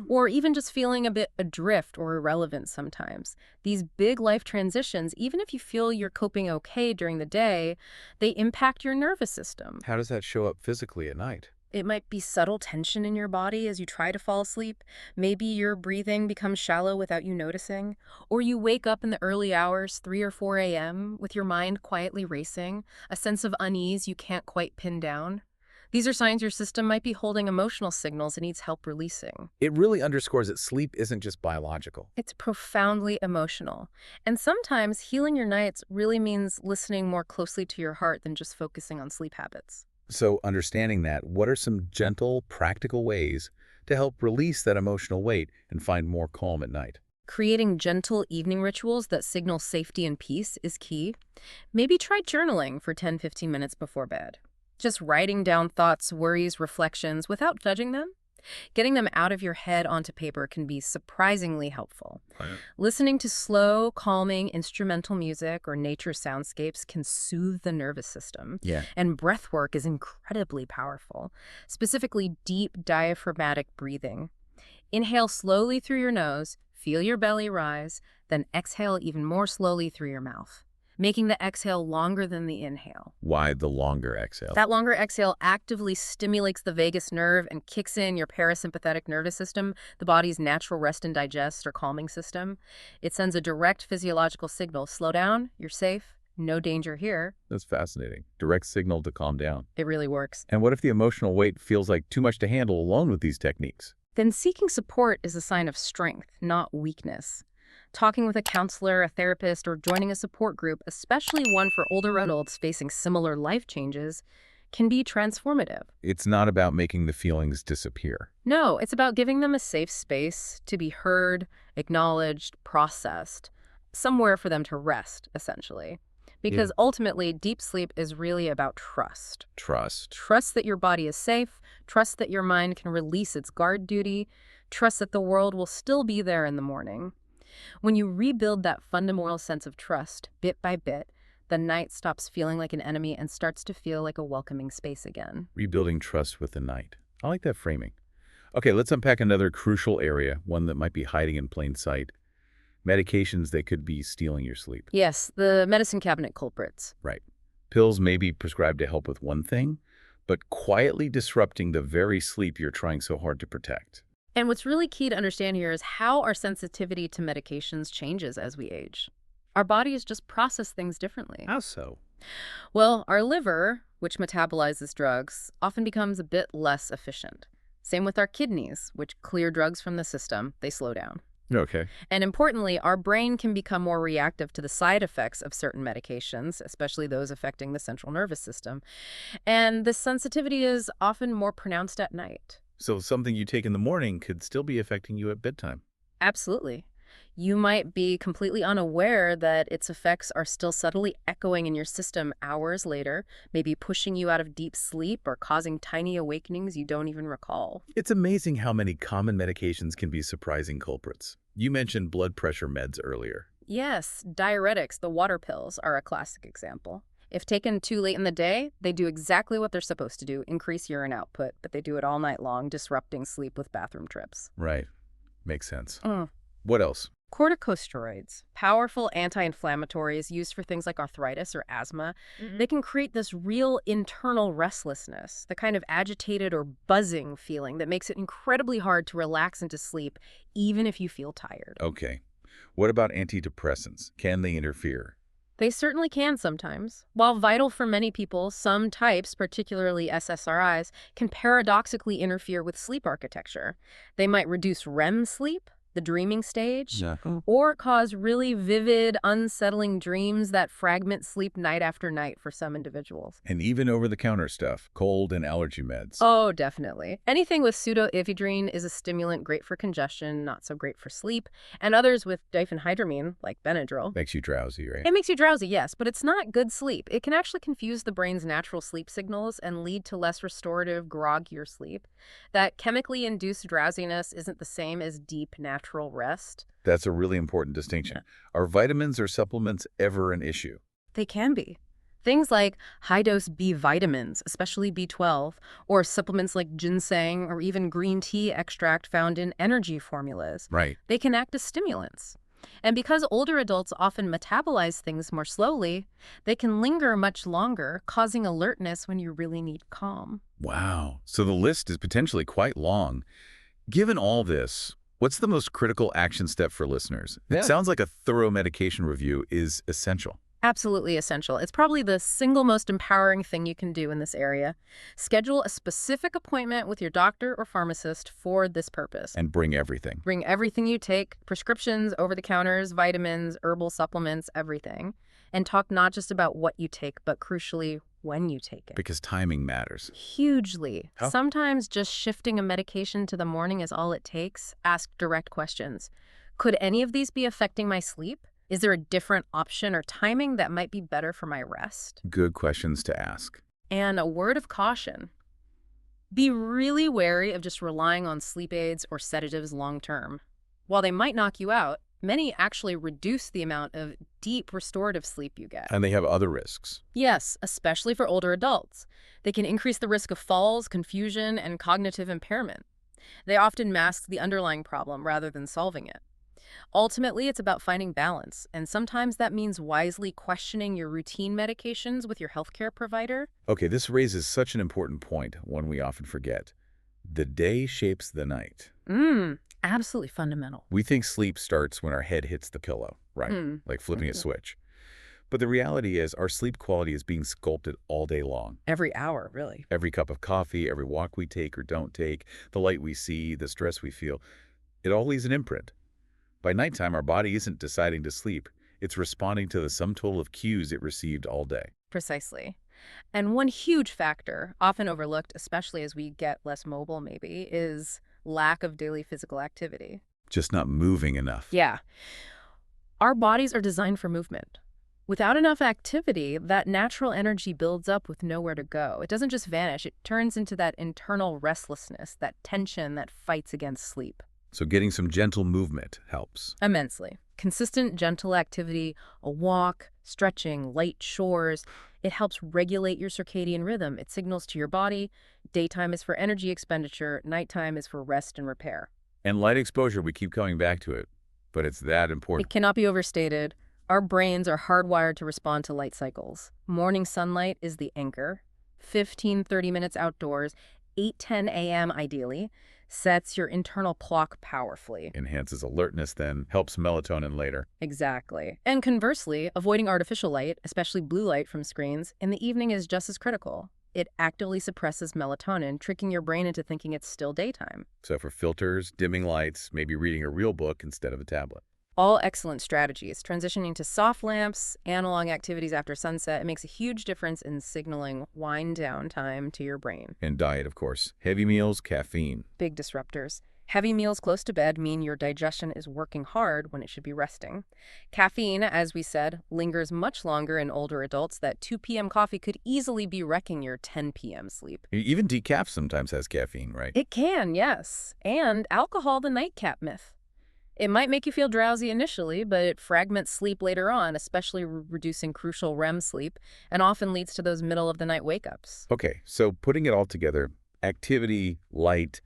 Speaker 2: or even just feeling a bit adrift or irrelevant sometimes. These big life transitions, even if you feel you're coping okay during the day, they impact your nervous system.
Speaker 1: How does that show up physically at night?
Speaker 2: It might be subtle tension in your body as you try to fall asleep. Maybe your breathing becomes shallow without you noticing. Or you wake up in the early hours, 3 or 4 a.m., with your mind quietly racing, a sense of unease you can't quite pin down. These are signs your system might be holding emotional signals it needs help releasing.
Speaker 1: It really underscores that sleep isn't just biological.
Speaker 2: It's profoundly emotional. And sometimes healing your nights really means listening more closely to your heart than just focusing on sleep habits.
Speaker 1: So understanding that, what are some gentle, practical ways to help release that emotional weight and find more calm at night?
Speaker 2: Creating gentle evening rituals that signal safety and peace is key. Maybe try journaling for 10-15 minutes before bed. Just writing down thoughts, worries, reflections without judging them. Getting them out of your head onto paper can be surprisingly helpful.
Speaker 1: Right.
Speaker 2: Listening to slow, calming instrumental music or nature soundscapes can soothe the nervous system.
Speaker 1: Yeah.
Speaker 2: And breath work is incredibly powerful, specifically deep diaphragmatic breathing. Inhale slowly through your nose, feel your belly rise, then exhale even more slowly through your mouth, making the exhale longer than the inhale.
Speaker 1: Why the longer exhale?
Speaker 2: That longer exhale actively stimulates the vagus nerve and kicks in your parasympathetic nervous system, the body's natural rest and digest or calming system. It sends a direct physiological signal: slow down, you're safe, no danger here.
Speaker 1: That's fascinating. Direct signal to calm down.
Speaker 2: It really works.
Speaker 1: And what if the emotional weight feels like too much to handle alone with these techniques?
Speaker 2: Then seeking support is a sign of strength, not weakness. Talking with a counselor, a therapist, or joining a support group, especially one for older adults facing similar life changes, can be transformative.
Speaker 1: It's not about making the feelings disappear.
Speaker 2: No, it's about giving them a safe space to be heard, acknowledged, processed, somewhere for them to rest, essentially. Because ultimately, deep sleep is really about trust.
Speaker 1: Trust.
Speaker 2: Trust that your body is safe, trust that your mind can release its guard duty, trust that the world will still be there in the morning. When you rebuild that fundamental sense of trust, bit by bit, the night stops feeling like an enemy and starts to feel like a welcoming space again.
Speaker 1: Rebuilding trust with the night. I like that framing. Okay, let's unpack another crucial area, one that might be hiding in plain sight. Medications that could be stealing your sleep.
Speaker 2: Yes, the medicine cabinet culprits.
Speaker 1: Right. Pills may be prescribed to help with one thing, but quietly disrupting the very sleep you're trying so hard to protect.
Speaker 2: And what's really key to understand here is how our sensitivity to medications changes as we age. Our bodies just process things differently.
Speaker 1: How so?
Speaker 2: Well, our liver, which metabolizes drugs, often becomes a bit less efficient. Same with our kidneys, which clear drugs from the system. They slow down.
Speaker 1: Okay.
Speaker 2: And importantly, our brain can become more reactive to the side effects of certain medications, especially those affecting the central nervous system. And this sensitivity is often more pronounced at night.
Speaker 1: So something you take in the morning could still be affecting you at bedtime.
Speaker 2: Absolutely. You might be completely unaware that its effects are still subtly echoing in your system hours later, maybe pushing you out of deep sleep or causing tiny awakenings you don't even recall.
Speaker 1: It's amazing how many common medications can be surprising culprits. You mentioned blood pressure meds earlier.
Speaker 2: Yes, diuretics, the water pills, are a classic example. If taken too late in the day, they do exactly what they're supposed to do, increase urine output, but they do it all night long, disrupting sleep with bathroom trips.
Speaker 1: Right. Makes sense.
Speaker 2: Mm.
Speaker 1: What else?
Speaker 2: Corticosteroids, powerful anti-inflammatories used for things like arthritis or asthma, they can create this real internal restlessness, the kind of agitated or buzzing feeling that makes it incredibly hard to relax into sleep, even if you feel tired.
Speaker 1: Okay. What about antidepressants? Can they interfere?
Speaker 2: They certainly can sometimes. While vital for many people, some types, particularly SSRIs, can paradoxically interfere with sleep architecture. They might reduce REM sleep, the dreaming stage, or cause really vivid, unsettling dreams that fragment sleep night after night for some individuals.
Speaker 1: And even over-the-counter stuff, cold and allergy meds.
Speaker 2: Oh, definitely. Anything with pseudoephedrine is a stimulant great for congestion, not so great for sleep, and others with diphenhydramine, like Benadryl.
Speaker 1: Makes you drowsy, right?
Speaker 2: It makes you drowsy, yes, but it's not good sleep. It can actually confuse the brain's natural sleep signals and lead to less restorative, groggier sleep. That chemically induced drowsiness isn't the same as deep, natural rest.
Speaker 1: That's a really important distinction. Are vitamins or supplements ever an issue?
Speaker 2: They can be. Things like high-dose B vitamins, especially B12, or supplements like ginseng or even green tea extract found in energy formulas.
Speaker 1: Right.
Speaker 2: They can act as stimulants. And because older adults often metabolize things more slowly, they can linger much longer, causing alertness when you really need calm.
Speaker 1: Wow. So the list is potentially quite long. Given all this, what's the most critical action step for listeners? It sounds like a thorough medication review is essential.
Speaker 2: Absolutely essential. It's probably the single most empowering thing you can do in this area. Schedule a specific appointment with your doctor or pharmacist for this purpose.
Speaker 1: And bring everything.
Speaker 2: Bring everything you take, prescriptions, over-the-counters, vitamins, herbal supplements, everything. and talk not just about what you take, but crucially, when you take it.
Speaker 1: Because timing matters.
Speaker 2: Hugely.
Speaker 1: How?
Speaker 2: Sometimes just shifting a medication to the morning is all it takes. Ask direct questions. Could any of these be affecting my sleep? Is there a different option or timing that might be better for my rest?
Speaker 1: Good questions to ask.
Speaker 2: And a word of caution. Be really wary of just relying on sleep aids or sedatives long term. While they might knock you out, many actually reduce the amount of deep restorative sleep you get.
Speaker 1: And they have other risks.
Speaker 2: Yes, especially for older adults. They can increase the risk of falls, confusion, and cognitive impairment. They often mask the underlying problem rather than solving it. Ultimately, it's about finding balance, and sometimes that means wisely questioning your routine medications with your healthcare provider.
Speaker 1: Okay, this raises such an important point, one we often forget. The day shapes the night.
Speaker 2: Absolutely fundamental.
Speaker 1: We think sleep starts when our head hits the pillow, right? Like flipping a switch. But the reality is our sleep quality is being sculpted all day long.
Speaker 2: Every hour, really.
Speaker 1: Every cup of coffee, every walk we take or don't take, the light we see, the stress we feel, it all leaves an imprint. By nighttime, our body isn't deciding to sleep. It's responding to the sum total of cues it received all day.
Speaker 2: Precisely. And one huge factor, often overlooked, especially as we get less mobile maybe, is lack of daily physical activity.
Speaker 1: Just not moving enough.
Speaker 2: Yeah. Our bodies are designed for movement. Without enough activity, that natural energy builds up with nowhere to go. It doesn't just vanish, it turns into that internal restlessness, that tension that fights against sleep.
Speaker 1: So getting some gentle movement helps.
Speaker 2: Immensely. Consistent, gentle activity, a walk, stretching, light chores, it helps regulate your circadian rhythm. It signals to your body, daytime is for energy expenditure, nighttime is for rest and repair.
Speaker 1: And light exposure, we keep coming back to it, but it's that important.
Speaker 2: It cannot be overstated. Our brains are hardwired to respond to light cycles. Morning sunlight is the anchor. 15-30 minutes outdoors, 8-10 a.m. ideally, sets your internal clock powerfully.
Speaker 1: Enhances alertness then, helps melatonin later.
Speaker 2: Exactly. And conversely, avoiding artificial light, especially blue light from screens, in the evening is just as critical. It actively suppresses melatonin, tricking your brain into thinking it's still daytime.
Speaker 1: So for filters, dimming lights, maybe reading a real book instead of a tablet.
Speaker 2: All excellent strategies. Transitioning to soft lamps, analog activities after sunset, it makes a huge difference in signaling wind down time to your brain.
Speaker 1: And diet, of course. Heavy meals, caffeine.
Speaker 2: Big disruptors. Heavy meals close to bed mean your digestion is working hard when it should be resting. Caffeine, as we said, lingers much longer in older adults. That 2 p.m. coffee could easily be wrecking your 10 p.m. sleep.
Speaker 1: Even decaf sometimes has caffeine, right?
Speaker 2: It can, yes. And alcohol, the nightcap myth. It might make you feel drowsy initially, but it fragments sleep later on, especially reducing crucial REM sleep, and often leads to those middle-of-the-night wake-ups.
Speaker 1: Okay, so putting it all together, activity, light,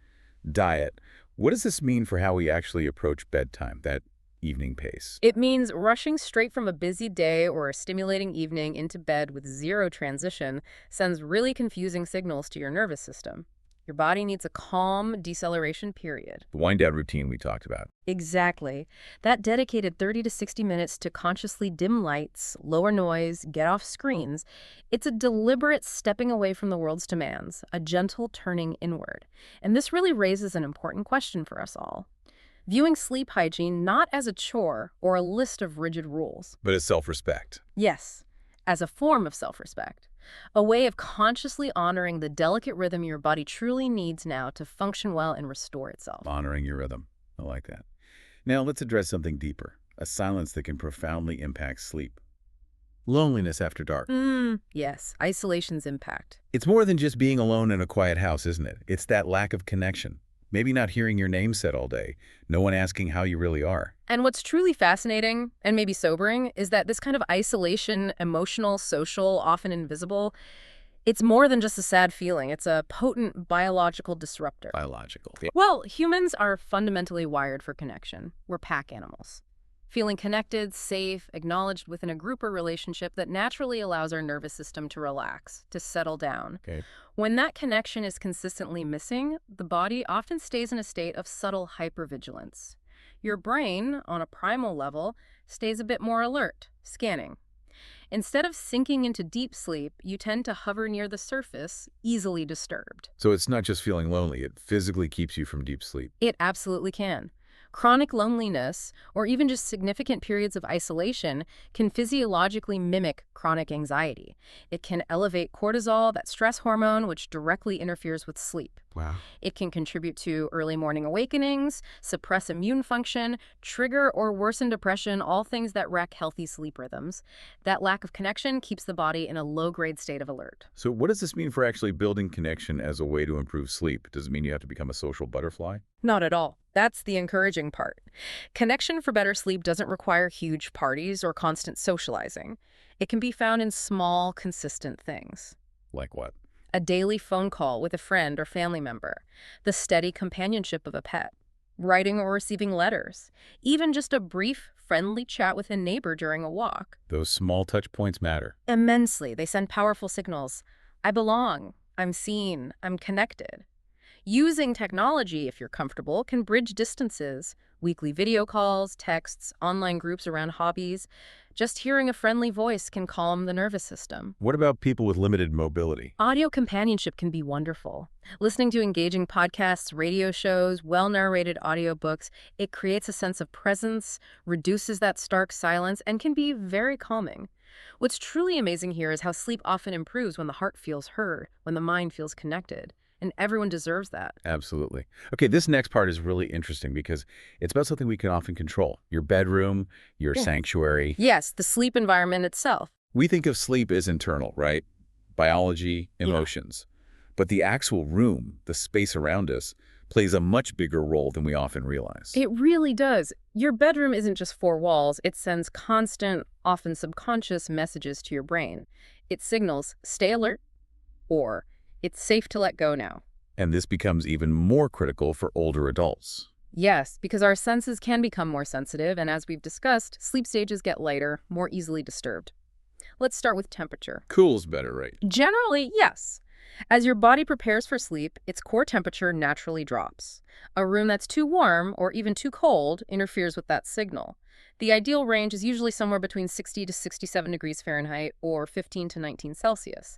Speaker 1: diet, what does this mean for how we actually approach bedtime, that evening pace?
Speaker 2: It means rushing straight from a busy day or a stimulating evening into bed with zero transition sends really confusing signals to your nervous system. Your body needs a calm deceleration period.
Speaker 1: The wind-down routine we talked about.
Speaker 2: Exactly. That dedicated 30 to 60 minutes to consciously dim lights, lower noise, get off screens, it's a deliberate stepping away from the world's demands, a gentle turning inward. And this really raises an important question for us all. Viewing sleep hygiene not as a chore or a list of rigid rules.
Speaker 1: But as self-respect.
Speaker 2: Yes, as a form of self-respect. A way of consciously honoring the delicate rhythm your body truly needs now to function well and restore itself.
Speaker 1: Honoring your rhythm. I like that. Now let's address something deeper, a silence that can profoundly impact sleep. Loneliness after dark.
Speaker 2: Yes, isolation's impact.
Speaker 1: It's more than just being alone in a quiet house, isn't it? It's that lack of connection. Maybe not hearing your name said all day, no one asking how you really are.
Speaker 2: And what's truly fascinating, and maybe sobering, is that this kind of isolation, emotional, social, often invisible, it's more than just a sad feeling. It's a potent biological disruptor.
Speaker 1: Biological.
Speaker 2: Well, humans are fundamentally wired for connection. We're pack animals. Feeling connected, safe, acknowledged within a group or relationship that naturally allows our nervous system to relax, to settle down.
Speaker 1: Okay.
Speaker 2: When that connection is consistently missing, the body often stays in a state of subtle hypervigilance. Your brain, on a primal level, stays a bit more alert, scanning. Instead of sinking into deep sleep, you tend to hover near the surface, easily disturbed.
Speaker 1: So it's not just feeling lonely, it physically keeps you from deep sleep.
Speaker 2: It absolutely can. Chronic loneliness, or even just significant periods of isolation, can physiologically mimic chronic anxiety. It can elevate cortisol, that stress hormone, which directly interferes with sleep.
Speaker 1: Wow.
Speaker 2: It can contribute to early morning awakenings, suppress immune function, trigger or worsen depression, all things that wreck healthy sleep rhythms. That lack of connection keeps the body in a low-grade state of alert.
Speaker 1: So what does this mean for actually building connection as a way to improve sleep? Does it mean you have to become a social butterfly?
Speaker 2: Not at all. That's the encouraging part. Connection for better sleep doesn't require huge parties or constant socializing. It can be found in small, consistent things.
Speaker 1: Like what?
Speaker 2: A daily phone call with a friend or family member, the steady companionship of a pet, writing or receiving letters, even just a brief, friendly chat with a neighbor during a walk.
Speaker 1: Those small touch points matter.
Speaker 2: Immensely, they send powerful signals. I belong, I'm seen, I'm connected. Using technology, if you're comfortable, can bridge distances. Weekly video calls, texts, online groups around hobbies. Just hearing a friendly voice can calm the nervous system.
Speaker 1: What about people with limited mobility?
Speaker 2: Audio companionship can be wonderful. Listening to engaging podcasts, radio shows, well-narrated audiobooks, it creates a sense of presence, reduces that stark silence, and can be very calming. What's truly amazing here is how sleep often improves when the heart feels heard, when the mind feels connected. And everyone deserves that.
Speaker 1: Absolutely. Okay, this next part is really interesting because it's about something we can often control. Your bedroom, your sanctuary.
Speaker 2: Yes, the sleep environment itself.
Speaker 1: We think of sleep as internal, right? Biology, emotions. But the actual room, the space around us, plays a much bigger role than we often realize.
Speaker 2: It really does. Your bedroom isn't just four walls. It sends constant, often subconscious messages to your brain. It signals, stay alert, or it's safe to let go now.
Speaker 1: And this becomes even more critical for older adults.
Speaker 2: Yes, because our senses can become more sensitive, and as we've discussed, sleep stages get lighter, more easily disturbed. Let's start with temperature.
Speaker 1: Cool's better, right?
Speaker 2: Generally, yes. As your body prepares for sleep, its core temperature naturally drops. A room that's too warm or even too cold interferes with that signal. The ideal range is usually somewhere between 60 to 67 degrees Fahrenheit or 15 to 19 Celsius.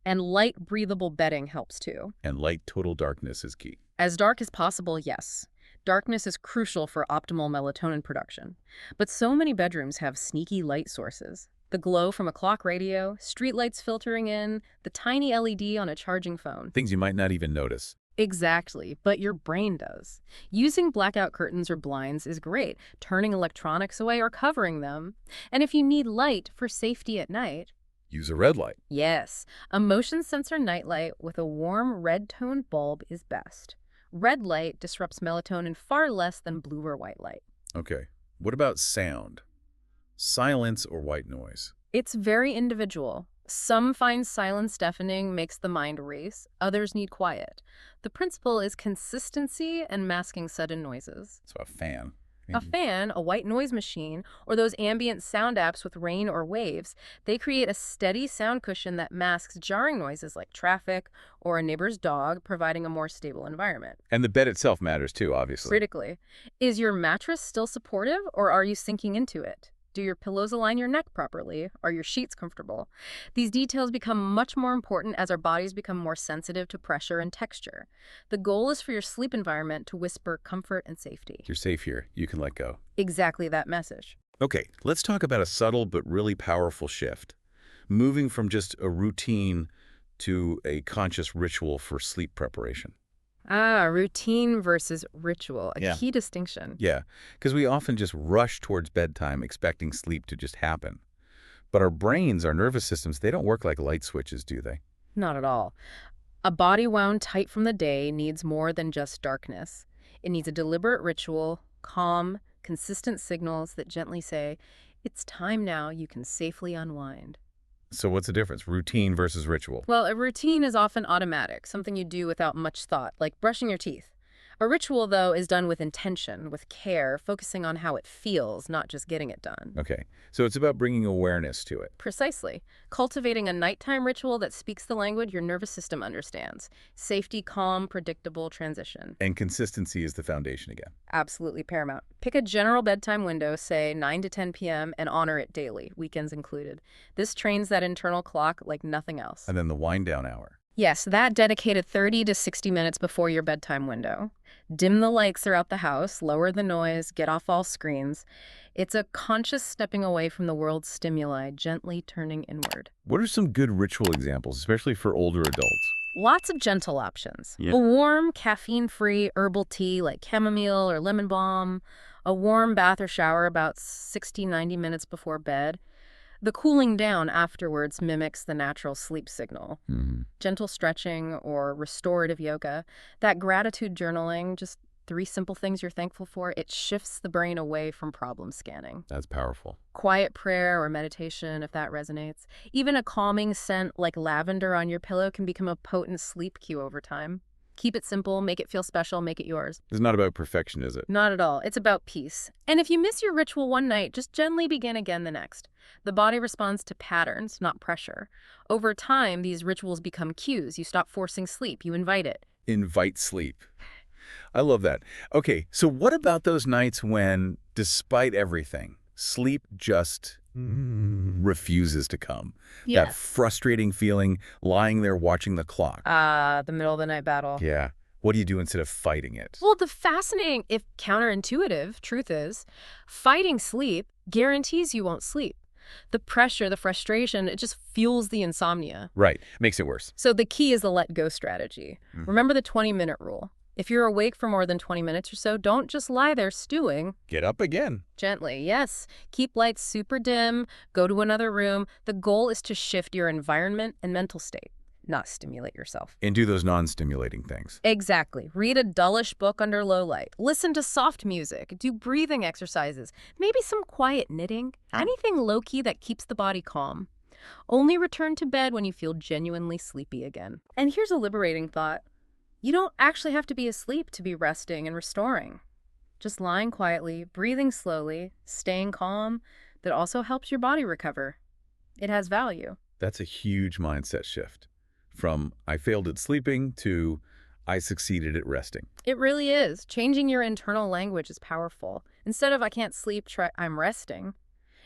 Speaker 2: And light, breathable bedding helps too.
Speaker 1: And light total darkness is key.
Speaker 2: As dark as possible, yes. Darkness is crucial for optimal melatonin production. But so many bedrooms have sneaky light sources. The glow from a clock radio, streetlights filtering in, the tiny LED on a charging phone.
Speaker 1: Things you might not even notice.
Speaker 2: Exactly, but your brain does. Using blackout curtains or blinds is great, turning electronics away or covering them. And if you need light for safety at night,
Speaker 1: Use a red light.
Speaker 2: yes, a motion sensor nightlight with a warm red-toned bulb is best. Red light disrupts melatonin far less than blue or white light.
Speaker 1: Okay. What about sound? Silence or white noise?
Speaker 2: It's very individual. Some find silence deafening, makes the mind race. Others need quiet. The principle is consistency and masking sudden noises.
Speaker 1: So a fan.
Speaker 2: A fan, a white noise machine, or those ambient sound apps with rain or waves, they create a steady sound cushion that masks jarring noises like traffic or a neighbor's dog, providing a more stable environment.
Speaker 1: And the bed itself matters too, obviously.
Speaker 2: Critically, is your mattress still supportive or are you sinking into it? Do your pillows align your neck properly? Are your sheets comfortable? These details become much more important as our bodies become more sensitive to pressure and texture. The goal is for your sleep environment to whisper comfort and safety.
Speaker 1: You're safe here. You can let go.
Speaker 2: Exactly that message.
Speaker 1: Okay, let's talk about a subtle but really powerful shift. Moving from just a routine to a conscious ritual for sleep preparation.
Speaker 2: Routine versus ritual, a
Speaker 1: Yeah.
Speaker 2: key distinction.
Speaker 1: Yeah, because we often just rush towards bedtime expecting sleep to just happen. But our brains, our nervous systems, they don't work like light switches, do they?
Speaker 2: Not at all. A body wound tight from the day needs more than just darkness. It needs a deliberate ritual, calm, consistent signals that gently say, it's time now, you can safely unwind.
Speaker 1: So what's the difference? Routine versus ritual.
Speaker 2: Well, a routine is often automatic, something you do without much thought, like brushing your teeth. A ritual, though, is done with intention, with care, focusing on how it feels, not just getting it done.
Speaker 1: Okay, so it's about bringing awareness to it.
Speaker 2: Precisely. Cultivating a nighttime ritual that speaks the language your nervous system understands. Safety, calm, predictable transition.
Speaker 1: And consistency is the foundation again.
Speaker 2: Absolutely paramount. Pick a general bedtime window, say 9 to 10 p.m., and honor it daily, weekends included. This trains that internal clock like nothing else.
Speaker 1: And then the wind down hour.
Speaker 2: Yes, that dedicated 30 to 60 minutes before your bedtime window. Dim the lights throughout the house, lower the noise, get off all screens. It's a conscious stepping away from the world's stimuli, gently turning inward.
Speaker 1: What are some good ritual examples, especially for older adults?
Speaker 2: Lots of gentle options.
Speaker 1: Yeah.
Speaker 2: A warm, caffeine-free herbal tea like chamomile or lemon balm. A warm bath or shower about 60-90 minutes before bed. The cooling down afterwards mimics the natural sleep signal. Gentle stretching or restorative yoga. That gratitude journaling, just 3 simple things you're thankful for, it shifts the brain away from problem scanning.
Speaker 1: That's powerful.
Speaker 2: Quiet prayer or meditation, if that resonates. Even a calming scent like lavender on your pillow can become a potent sleep cue over time. Keep it simple, make it feel special, make it yours.
Speaker 1: It's not about perfection, is it?
Speaker 2: Not at all. It's about peace. And if you miss your ritual one night, just gently begin again the next. The body responds to patterns, not pressure. Over time, these rituals become cues. You stop forcing sleep. You invite it.
Speaker 1: Invite sleep. I love that. Okay, so what about those nights when, despite everything, sleep just refuses to come? That frustrating feeling lying there watching the clock.
Speaker 2: The middle of the night battle.
Speaker 1: Yeah. What do you do instead of fighting it?
Speaker 2: Well, the fascinating, if counterintuitive, truth is, fighting sleep guarantees you won't sleep. The pressure, the frustration, it just fuels the insomnia.
Speaker 1: Right. Makes it worse.
Speaker 2: So the key is the let-go strategy. Remember the 20-minute rule. If you're awake for more than 20 minutes or so, don't just lie there stewing.
Speaker 1: Get up again.
Speaker 2: Gently, yes. Keep lights super dim, go to another room. The goal is to shift your environment and mental state, not stimulate yourself.
Speaker 1: And do those non-stimulating things.
Speaker 2: Exactly. Read a dullish book under low light. Listen to soft music. Do breathing exercises. Maybe some quiet knitting. Anything low-key that keeps the body calm. Only return to bed when you feel genuinely sleepy again. And here's a liberating thought. You don't actually have to be asleep to be resting and restoring. Just lying quietly, breathing slowly, staying calm, that also helps your body recover. It has value.
Speaker 1: That's a huge mindset shift. From I failed at sleeping to I succeeded at resting.
Speaker 2: It really is. Changing your internal language is powerful. Instead of I can't sleep, try I'm resting.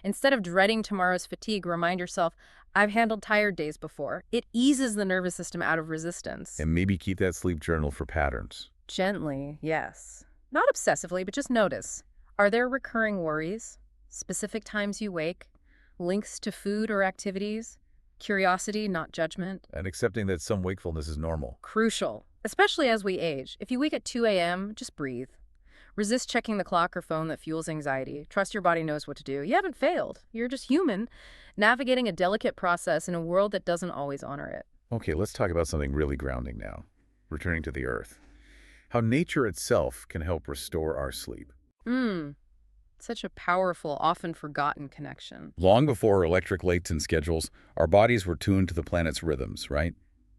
Speaker 2: Instead of dreading tomorrow's fatigue, remind yourself, I've handled tired days before. It eases the nervous system out of resistance.
Speaker 1: And maybe keep that sleep journal for patterns.
Speaker 2: Gently, yes. Not obsessively, but just notice. Are there recurring worries? Specific times you wake? Links to food or activities? Curiosity, not judgment?
Speaker 1: And accepting that some wakefulness is normal.
Speaker 2: Crucial, especially as we age. If you wake at 2 a.m., just breathe. Resist checking the clock or phone that fuels anxiety. Trust your body knows what to do. You haven't failed. You're just human, navigating a delicate process in a world that doesn't always honor it.
Speaker 1: Okay, let's talk about something really grounding now. Returning to the earth. How nature itself can help restore our sleep.
Speaker 2: Such a powerful, often forgotten connection.
Speaker 1: Long before electric lights and schedules, our bodies were tuned to the planet's rhythms, right?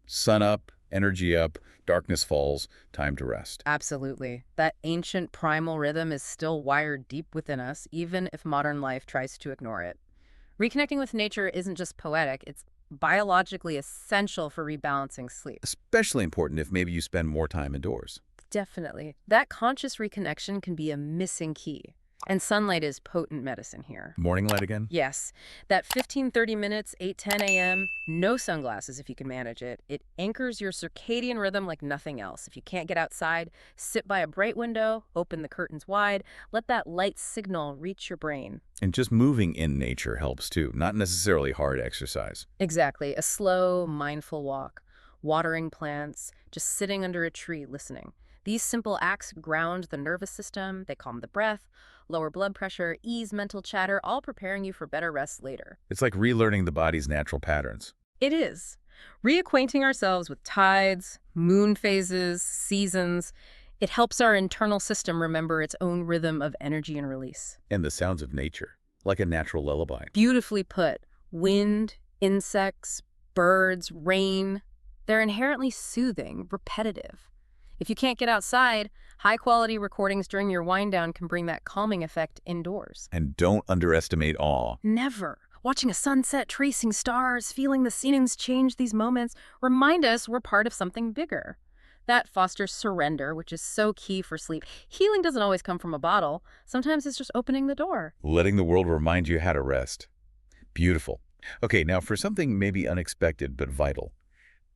Speaker 1: Sun up, energy up, darkness falls, time to rest.
Speaker 2: Absolutely. That ancient primal rhythm is still wired deep within us, even if modern life tries to ignore it. Reconnecting with nature isn't just poetic, it's biologically essential for rebalancing sleep.
Speaker 1: Especially important if maybe you spend more time indoors.
Speaker 2: Definitely. That conscious reconnection can be a missing key. And sunlight is potent medicine here.
Speaker 1: Morning light again?
Speaker 2: Yes. That 15-30 minutes, 8-10 a.m., no sunglasses if you can manage it. It anchors your circadian rhythm like nothing else. If you can't get outside, sit by a bright window, open the curtains wide, let that light signal reach your brain.
Speaker 1: And just moving in nature helps too, not necessarily hard exercise.
Speaker 2: Exactly. A slow, mindful walk, watering plants, just sitting under a tree listening. These simple acts ground the nervous system, they calm the breath, lower blood pressure, ease mental chatter, all preparing you for better rest later.
Speaker 1: It's like relearning the body's natural patterns.
Speaker 2: It is. Reacquainting ourselves with tides, moon phases, seasons, it helps our internal system remember its own rhythm of energy and release.
Speaker 1: And the sounds of nature, like a natural lullaby.
Speaker 2: Beautifully put. Wind, insects, birds, rain, they're inherently soothing, repetitive. If you can't get outside, high-quality recordings during your wind-down can bring that calming effect indoors.
Speaker 1: And don't underestimate awe.
Speaker 2: Never. Watching a sunset, tracing stars, feeling the scenes change these moments remind us we're part of something bigger. That fosters surrender, which is so key for sleep. Healing doesn't always come from a bottle. Sometimes it's just opening the door.
Speaker 1: Letting the world remind you how to rest. Beautiful. Okay, now for something maybe unexpected but vital.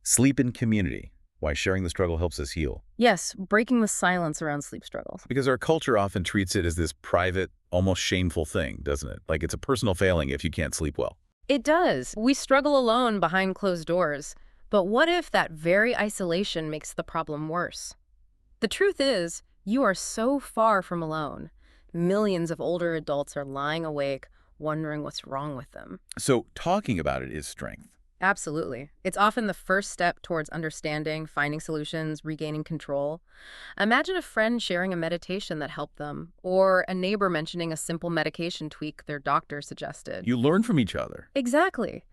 Speaker 1: Sleep in community. Why sharing the struggle helps us heal.
Speaker 2: Yes, breaking the silence around sleep struggles.
Speaker 1: Because our culture often treats it as this private, almost shameful thing, doesn't it? Like it's a personal failing if you can't sleep well.
Speaker 2: It does. We struggle alone behind closed doors. But what if that very isolation makes the problem worse? The truth is, you are so far from alone. Millions of older adults are lying awake, wondering what's wrong with them.
Speaker 1: So talking about it is strength.
Speaker 2: Absolutely. It's often the first step towards understanding, finding solutions, regaining control. Imagine a friend sharing a meditation that helped them, or a neighbor mentioning a simple medication tweak their doctor suggested.
Speaker 1: You learn from each other.
Speaker 2: Exactly.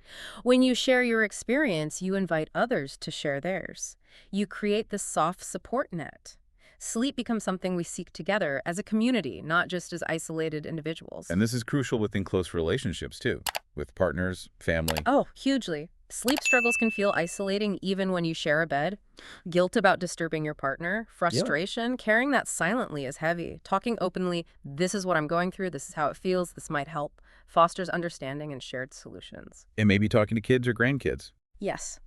Speaker 2: When you share your experience, you invite others to share theirs. You create this soft support net. Sleep becomes something we seek together as a community, not just as isolated individuals.
Speaker 1: And this is crucial within close relationships, too, with partners, family.
Speaker 2: Oh, hugely. Sleep struggles can feel isolating even when you share a bed. Guilt about disturbing your partner, frustration, carrying that silently is heavy. Talking openly, this is what I'm going through, this is how it feels, this might help, fosters understanding and shared solutions.
Speaker 1: And maybe talking to kids or grandkids.
Speaker 2: Yes.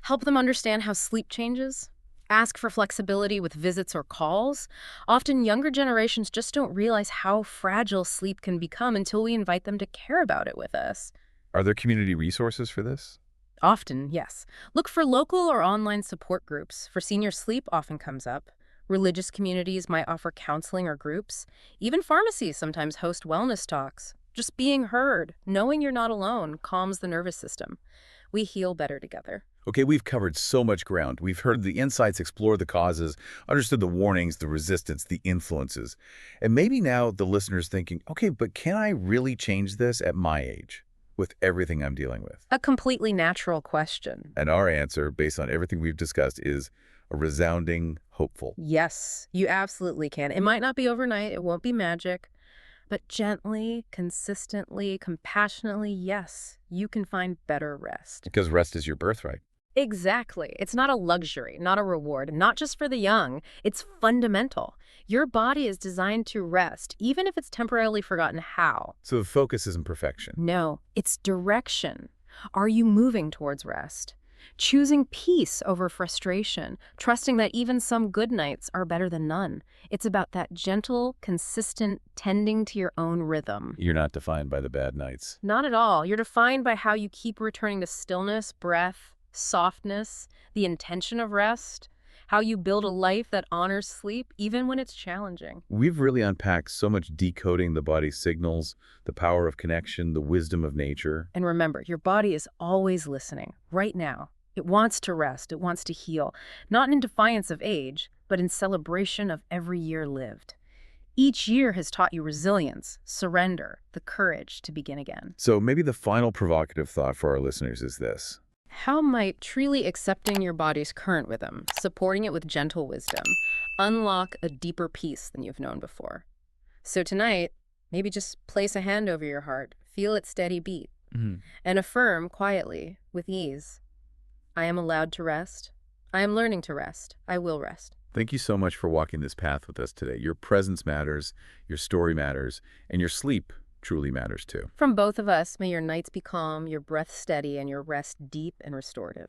Speaker 2: Help them understand how sleep changes. Ask for flexibility with visits or calls. Often younger generations just don't realize how fragile sleep can become until we invite them to care about it with us.
Speaker 1: Are there community resources for this?
Speaker 2: Often, yes. Look for local or online support groups. For senior sleep often comes up. Religious communities might offer counseling or groups. Even pharmacies sometimes host wellness talks. Just being heard, knowing you're not alone, calms the nervous system. We heal better together.
Speaker 1: Okay, we've covered so much ground. We've heard the insights, explored the causes, understood the warnings, the resistance, the influences. And maybe now the listener's thinking, okay, but can I really change this at my age with everything I'm dealing with?
Speaker 2: A completely natural question.
Speaker 1: And our answer, based on everything we've discussed, is a resounding hopeful.
Speaker 2: Yes, you absolutely can. It might not be overnight, it won't be magic, but gently, consistently, compassionately, yes, you can find better rest.
Speaker 1: Because rest is your birthright.
Speaker 2: Exactly. It's not a luxury, not a reward, not just for the young. It's fundamental. Your body is designed to rest, even if it's temporarily forgotten how.
Speaker 1: So the focus isn't perfection.
Speaker 2: No, it's direction. Are you moving towards rest? Choosing peace over frustration, trusting that even some good nights are better than none. It's about that gentle, consistent tending to your own rhythm.
Speaker 1: You're not defined by the bad nights.
Speaker 2: Not at all. You're defined by how you keep returning to stillness, breath, softness, the intention of rest, how you build a life that honors sleep even when it's challenging.
Speaker 1: We've really unpacked so much decoding the body's signals, the power of connection, the wisdom of nature.
Speaker 2: And remember, your body is always listening, right now. It wants to rest, it wants to heal, not in defiance of age, but in celebration of every year lived. Each year has taught you resilience, surrender, the courage to begin again.
Speaker 1: So maybe the final provocative thought for our listeners is this.
Speaker 2: How might truly accepting your body's current rhythm, supporting it with gentle wisdom, unlock a deeper peace than you've known before? So tonight, maybe just place a hand over your heart, feel its steady beat, and affirm quietly, with ease, I am allowed to rest. I am learning to rest. I will rest.
Speaker 1: Thank you so much for walking this path with us today. Your presence matters, your story matters, and your sleep truly matters too.
Speaker 2: From both of us, may your nights be calm, your breath steady, and your rest deep and restorative.